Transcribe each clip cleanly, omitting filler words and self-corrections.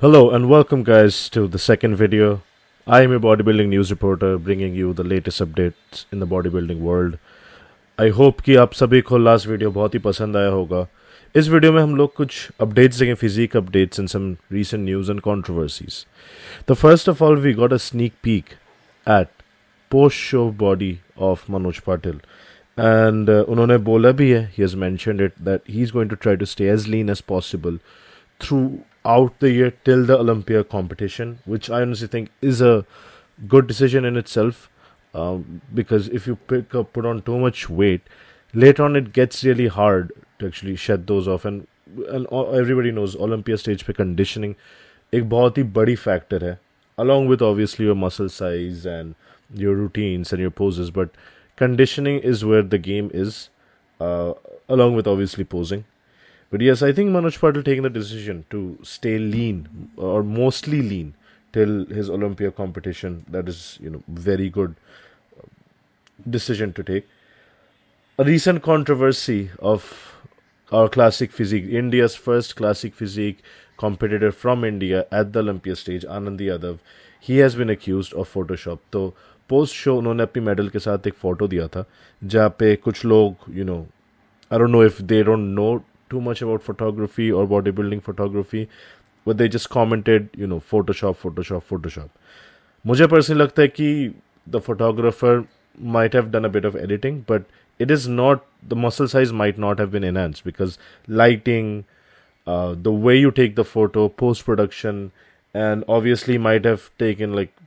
Hello and welcome, guys, to the second video. I am your bodybuilding news reporter bringing you the latest updates in the bodybuilding world. I hope कि आप सभी को last video बहुत ही पसंद आया होगा. इस वीडियो में हम लोग कुछ अपडेट्स देंगे, physique updates and some recent news and controversies. The first of all, we got a sneak peek at post-show body of Manoj Patil. And उन्होंने बोला भी है, he has mentioned it, that he's going to try to stay as lean as possible throughout the year till the Olympia competition, which I honestly think is a good decision in itself. Because if you put on too much weight, later on it gets really hard to actually shed those off. And everybody knows Olympia stage पे conditioning एक बहुत ही बड़ी factor है, along with obviously your muscle size and your routines and your poses. But conditioning is where the game is, along with obviously posing. But yes, I think Manoj Patil taking the decision to stay lean or mostly lean till his Olympia competition. That is, very good decision to take. A recent controversy of our classic physique, India's first classic physique competitor from India at the Olympia stage, Anand Yadav, he has been accused of Photoshop. तो post show उन्होंने अपनी medal के साथ एक photo दिया था जहाँ पे कुछ लोग I don't know if they don't know too much about photography or bodybuilding photography, but they just commented, Photoshop, Photoshop, Photoshop. मुझे पर्सनली लगता है कि the photographer might have done a bit of editing, but it is not, the muscle size might not have been enhanced because lighting, the way you take the photo, post-production, and obviously might have taken like,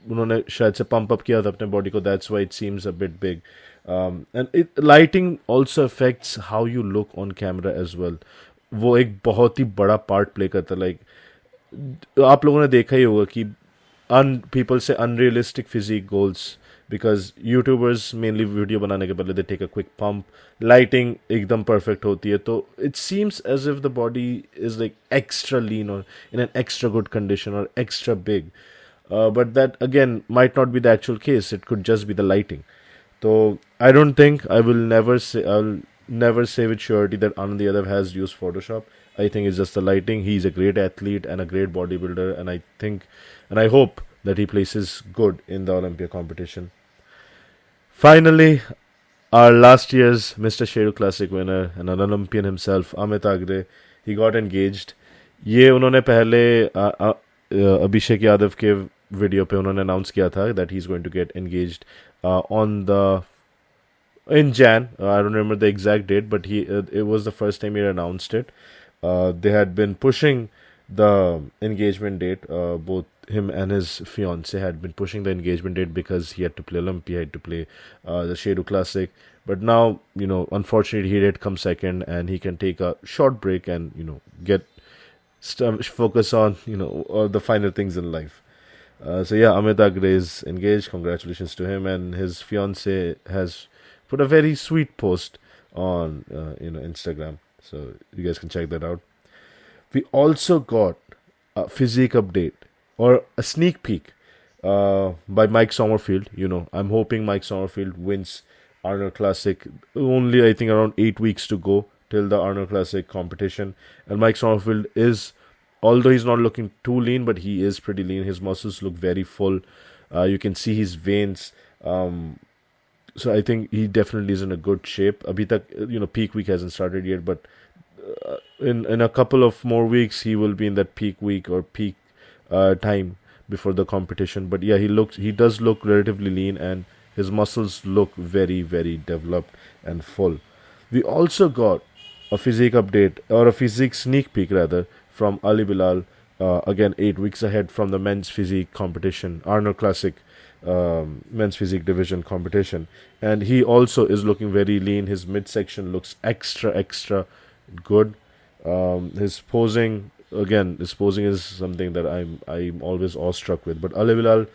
उन्होंने शायद से pump up किया था अपने body को, that's why it seems a bit big. And lighting also affects how you look on camera as well. वो एक बहुत ही बड़ा part play करता है. Like आप लोगों ने देखा ही होगा कि people say unrealistic physique goals because YouTubers mainly video बनाने के पहले they take a quick pump. Lighting एकदम perfect होती है, तो it seems as if the body is like extra lean or in an extra good condition or extra big. But that again might not be the actual case. It could just be the lighting. So I don't think I'll never say with surety that Anand Yadav has used Photoshop. I think it's just the lighting. He's a great athlete and a great bodybuilder, and I think and I hope that he places good in the Olympia competition. Finally, our last year's Mr. Sheru Classic winner and an Olympian himself, Amit Agre, he got engaged. ये उन्होंने पहले अभिषेक यादव के video पे उन्होंने announce किया था that he's going to get engaged in Jan. I don't remember the exact date, but it was the first time he announced it. They had been pushing the engagement date. Both him and his fiance had been pushing the engagement date because he had to play Olympia, he had to play the Sheru Classic. But now, unfortunately, he did come second, and he can take a short break and get focus on all the finer things in life. So yeah, Amit Agre is engaged. Congratulations to him, and his fiance has put a very sweet post on Instagram. So you guys can check that out. We also got a physique update or a sneak peek by Mike Sommerfield. I'm hoping Mike Sommerfield wins Arnold Classic. Only I think around 8 weeks to go till the Arnold Classic competition, and Mike Sommerfield is, although he's not looking too lean, but he is pretty lean. His muscles look very full. You can see his veins. So I think he definitely is in a good shape. Abhi tak, peak week hasn't started yet, but in a couple of more weeks, he will be in that peak week or peak time before the competition. But yeah, he does look relatively lean, and his muscles look very, very developed and full. We also got a physique update, or a physique sneak peek rather, from Ali Bilal, again 8 weeks ahead from the men's physique competition, Arnold Classic men's physique division competition. And he also is looking very lean. His midsection looks extra good. His posing is something that I'm always awestruck with. But Ali Bilal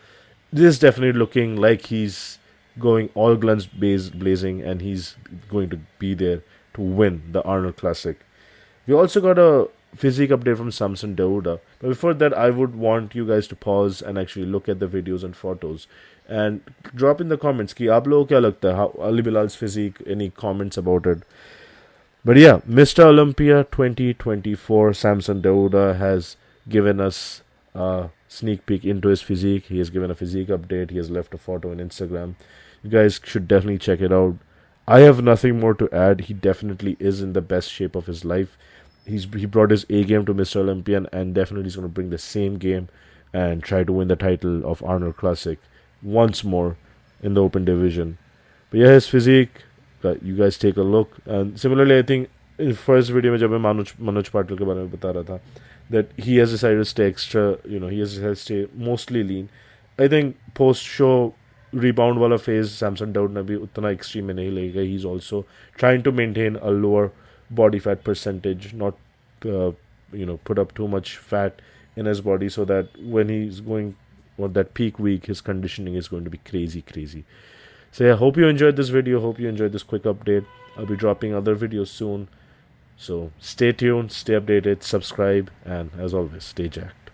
is definitely looking like he's going all guns blazing, and he's going to be there to win the Arnold Classic. We also got a physique update from Samson Dauda. But before that, I would want you guys to pause and actually look at the videos and photos and drop in the comments कि आप लोगों को क्या लगता है, how Ali Bilal's physique, any comments about it. But yeah, Mr. Olympia 2024 Samson Dauda has given us a sneak peek into his physique. He has given a physique update. He has left a photo on Instagram. You guys should definitely check it out. I have nothing more to add. He definitely is in the best shape of his life. He brought his A game to Mr. Olympian, and definitely is going to bring the same game and try to win the title of Arnold Classic once more in the open division. But yeah, his physique, you guys take a look. And similarly, I think in first video में जब मैं मनोज पाटिल के बारे में बता रहा था that he has decided to stay extra, he has decided to stay mostly lean. I think post show rebound wala phase Samson Daud ne bhi utna extreme mein nahi lega. He's also trying to maintain a lower body fat percentage, not put up too much fat in his body, so that when he's going on that peak week, his conditioning is going to be crazy. So yeah, hope you enjoyed this video. Hope you enjoyed this quick update. I'll be dropping other videos soon. So stay tuned, stay updated, subscribe, and as always, stay jacked.